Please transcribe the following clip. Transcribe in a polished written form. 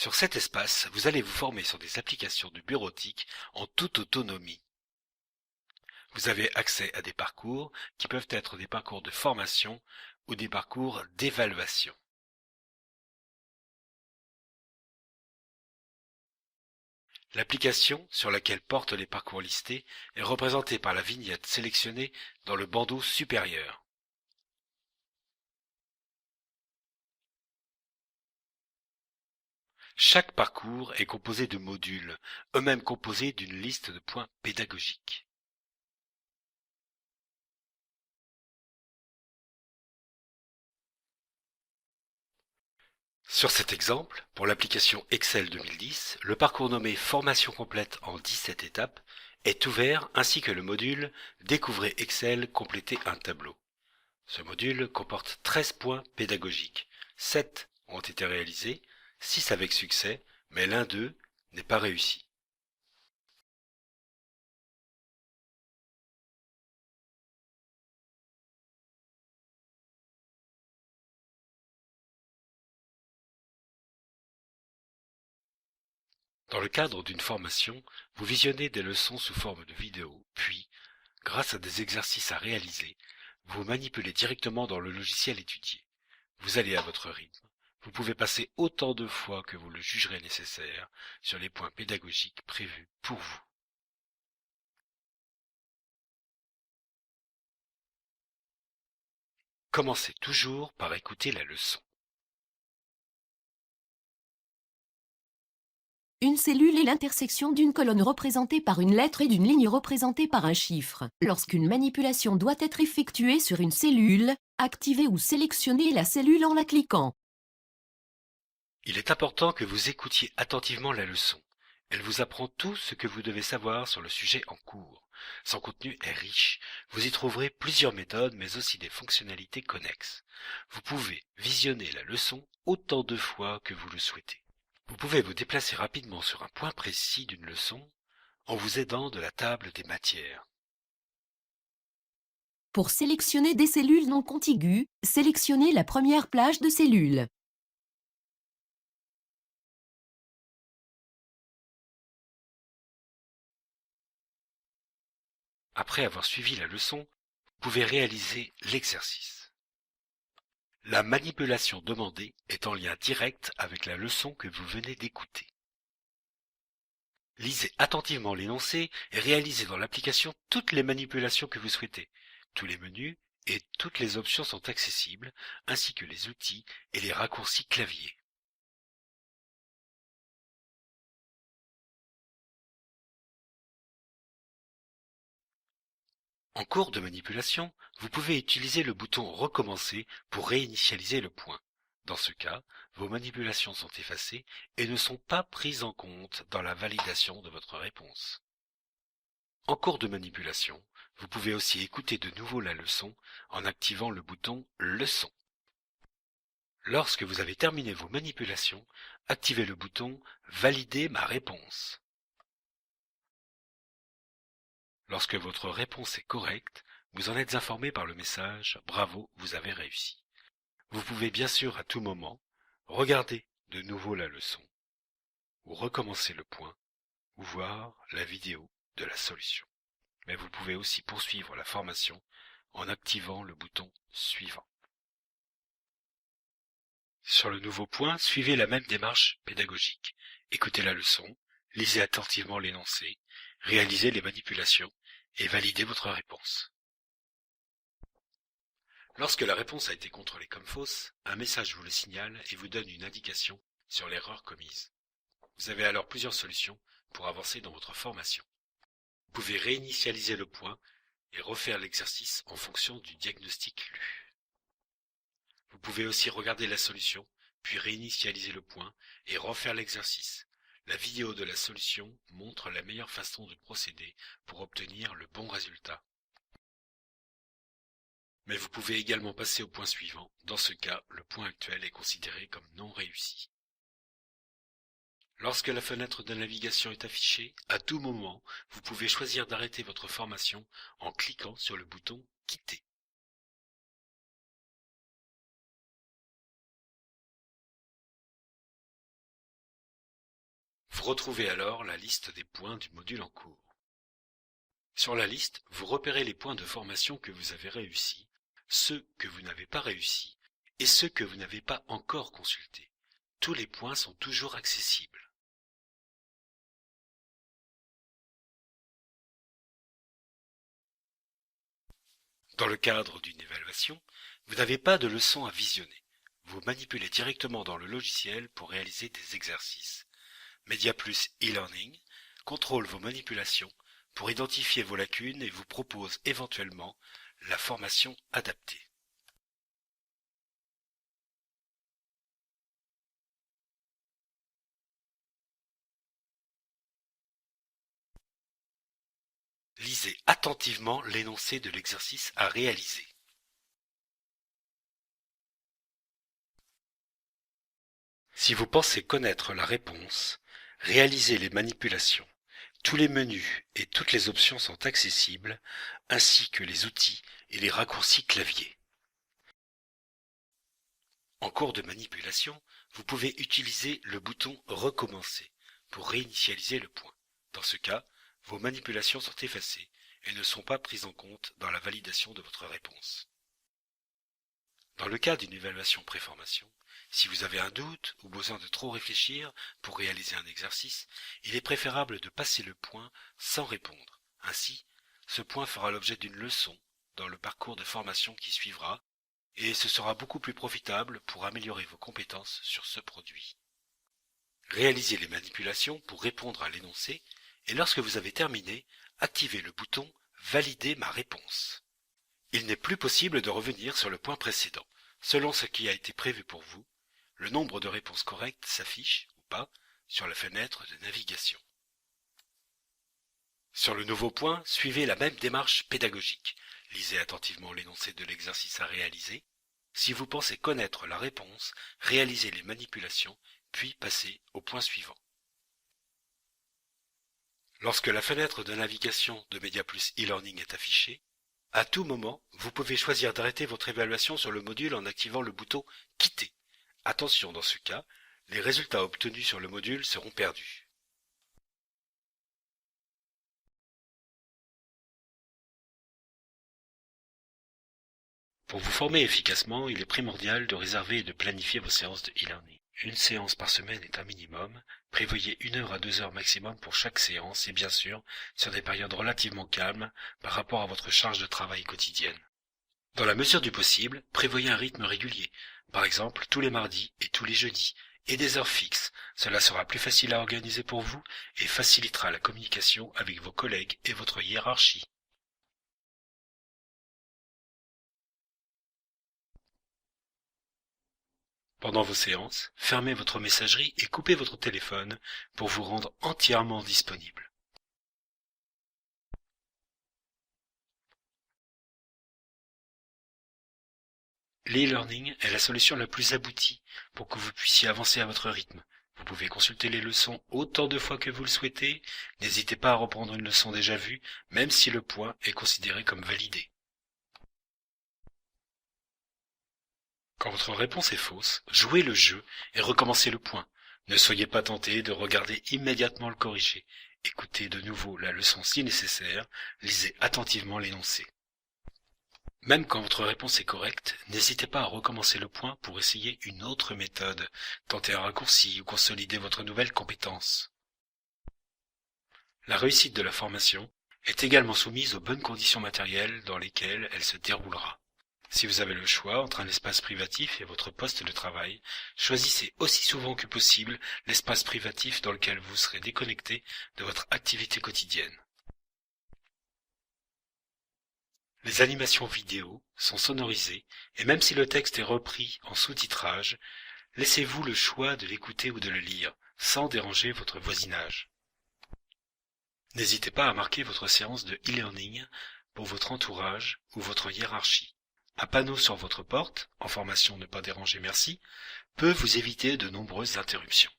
Sur cet espace, vous allez vous former sur des applications de bureautique en toute autonomie. Vous avez accès à des parcours qui peuvent être des parcours de formation ou des parcours d'évaluation. L'application sur laquelle portent les parcours listés est représentée par la vignette sélectionnée dans le bandeau supérieur. Chaque parcours est composé de modules, eux-mêmes composés d'une liste de points pédagogiques. Sur cet exemple, pour l'application Excel 2010, le parcours nommé Formation complète en 17 étapes est ouvert ainsi que le module Découvrez Excel, compléter un tableau. Ce module comporte 13 points pédagogiques. 7 ont été réalisés, 6 avec succès, mais l'un d'eux n'est pas réussi. Dans le cadre d'une formation, vous visionnez des leçons sous forme de vidéo, puis, grâce à des exercices à réaliser, vous manipulez directement dans le logiciel étudié. Vous allez à votre rythme. Vous pouvez passer autant de fois que vous le jugerez nécessaire sur les points pédagogiques prévus pour vous. Commencez toujours par écouter la leçon. Une cellule est l'intersection d'une colonne représentée par une lettre et d'une ligne représentée par un chiffre. Lorsqu'une manipulation doit être effectuée sur une cellule, activez ou sélectionnez la cellule en la cliquant. Il est important que vous écoutiez attentivement la leçon. Elle vous apprend tout ce que vous devez savoir sur le sujet en cours. Son contenu est riche. Vous y trouverez plusieurs méthodes, mais aussi des fonctionnalités connexes. Vous pouvez visionner la leçon autant de fois que vous le souhaitez. Vous pouvez vous déplacer rapidement sur un point précis d'une leçon en vous aidant de la table des matières. Pour sélectionner des cellules non contiguës, sélectionnez la première plage de cellules. Après avoir suivi la leçon, vous pouvez réaliser l'exercice. La manipulation demandée est en lien direct avec la leçon que vous venez d'écouter. Lisez attentivement l'énoncé et réalisez dans l'application toutes les manipulations que vous souhaitez. Tous les menus et toutes les options sont accessibles, ainsi que les outils et les raccourcis clavier. En cours de manipulation, vous pouvez utiliser le bouton Recommencer pour réinitialiser le point. Dans ce cas, vos manipulations sont effacées et ne sont pas prises en compte dans la validation de votre réponse. En cours de manipulation, vous pouvez aussi écouter de nouveau la leçon en activant le bouton Leçon. Lorsque vous avez terminé vos manipulations, activez le bouton Valider ma réponse. Lorsque votre réponse est correcte, vous en êtes informé par le message Bravo, vous avez réussi. Vous pouvez bien sûr à tout moment regarder de nouveau la leçon, ou recommencer le point, ou voir la vidéo de la solution. Mais vous pouvez aussi poursuivre la formation en activant le bouton Suivant. Sur le nouveau point, suivez la même démarche pédagogique. Écoutez la leçon, lisez attentivement l'énoncé, réalisez les manipulations et validez votre réponse. Lorsque la réponse a été contrôlée comme fausse, un message vous le signale et vous donne une indication sur l'erreur commise. Vous avez alors plusieurs solutions pour avancer dans votre formation. Vous pouvez réinitialiser le point et refaire l'exercice en fonction du diagnostic lu. Vous pouvez aussi regarder la solution, puis réinitialiser le point et refaire l'exercice. La vidéo de la solution montre la meilleure façon de procéder pour obtenir le bon résultat. Mais vous pouvez également passer au point suivant. Dans ce cas, le point actuel est considéré comme non réussi. Lorsque la fenêtre de navigation est affichée, à tout moment, vous pouvez choisir d'arrêter votre formation en cliquant sur le bouton Quitter. Vous retrouvez alors la liste des points du module en cours. Sur la liste, vous repérez les points de formation que vous avez réussis, ceux que vous n'avez pas réussis et ceux que vous n'avez pas encore consultés. Tous les points sont toujours accessibles. Dans le cadre d'une évaluation, vous n'avez pas de leçon à visionner. Vous manipulez directement dans le logiciel pour réaliser des exercices. MediaPlus e-learning contrôle vos manipulations pour identifier vos lacunes et vous propose éventuellement la formation adaptée. Lisez attentivement l'énoncé de l'exercice à réaliser. Si vous pensez connaître la réponse, réalisez les manipulations. Tous les menus et toutes les options sont accessibles, ainsi que les outils et les raccourcis clavier. En cours de manipulation, vous pouvez utiliser le bouton « Recommencer » pour réinitialiser le point. Dans ce cas, vos manipulations sont effacées et ne sont pas prises en compte dans la validation de votre réponse. Dans le cas d'une évaluation préformation, si vous avez un doute ou besoin de trop réfléchir pour réaliser un exercice, il est préférable de passer le point sans répondre. Ainsi, ce point fera l'objet d'une leçon dans le parcours de formation qui suivra et ce sera beaucoup plus profitable pour améliorer vos compétences sur ce produit. Réalisez les manipulations pour répondre à l'énoncé et lorsque vous avez terminé, activez le bouton « Valider ma réponse ». Il n'est plus possible de revenir sur le point précédent. Selon ce qui a été prévu pour vous, le nombre de réponses correctes s'affiche, ou pas, sur la fenêtre de navigation. Sur le nouveau point, suivez la même démarche pédagogique. Lisez attentivement l'énoncé de l'exercice à réaliser. Si vous pensez connaître la réponse, réalisez les manipulations, puis passez au point suivant. Lorsque la fenêtre de navigation de MediaPlus e-learning est affichée, à tout moment, vous pouvez choisir d'arrêter votre évaluation sur le module en activant le bouton « Quitter ». Attention, dans ce cas, les résultats obtenus sur le module seront perdus. Pour vous former efficacement, il est primordial de réserver et de planifier vos séances de e-learning. Une séance par semaine est un minimum. Prévoyez 1 heure à 2 heures maximum pour chaque séance et bien sûr, sur des périodes relativement calmes par rapport à votre charge de travail quotidienne. Dans la mesure du possible, prévoyez un rythme régulier, par exemple tous les mardis et tous les jeudis, et des heures fixes. Cela sera plus facile à organiser pour vous et facilitera la communication avec vos collègues et votre hiérarchie. Pendant vos séances, fermez votre messagerie et coupez votre téléphone pour vous rendre entièrement disponible. L'e-learning est la solution la plus aboutie pour que vous puissiez avancer à votre rythme. Vous pouvez consulter les leçons autant de fois que vous le souhaitez. N'hésitez pas à reprendre une leçon déjà vue, même si le point est considéré comme validé. Quand votre réponse est fausse, jouez le jeu et recommencez le point. Ne soyez pas tenté de regarder immédiatement le corrigé. Écoutez de nouveau la leçon si nécessaire, lisez attentivement l'énoncé. Même quand votre réponse est correcte, n'hésitez pas à recommencer le point pour essayer une autre méthode, tenter un raccourci ou consolider votre nouvelle compétence. La réussite de la formation est également soumise aux bonnes conditions matérielles dans lesquelles elle se déroulera. Si vous avez le choix entre un espace privatif et votre poste de travail, choisissez aussi souvent que possible l'espace privatif dans lequel vous serez déconnecté de votre activité quotidienne. Les animations vidéo sont sonorisées et même si le texte est repris en sous-titrage, laissez-vous le choix de l'écouter ou de le lire, sans déranger votre voisinage. N'hésitez pas à marquer votre séance de e-learning pour votre entourage ou votre hiérarchie. Un panneau sur votre porte, en formation ne pas déranger merci, peut vous éviter de nombreuses interruptions.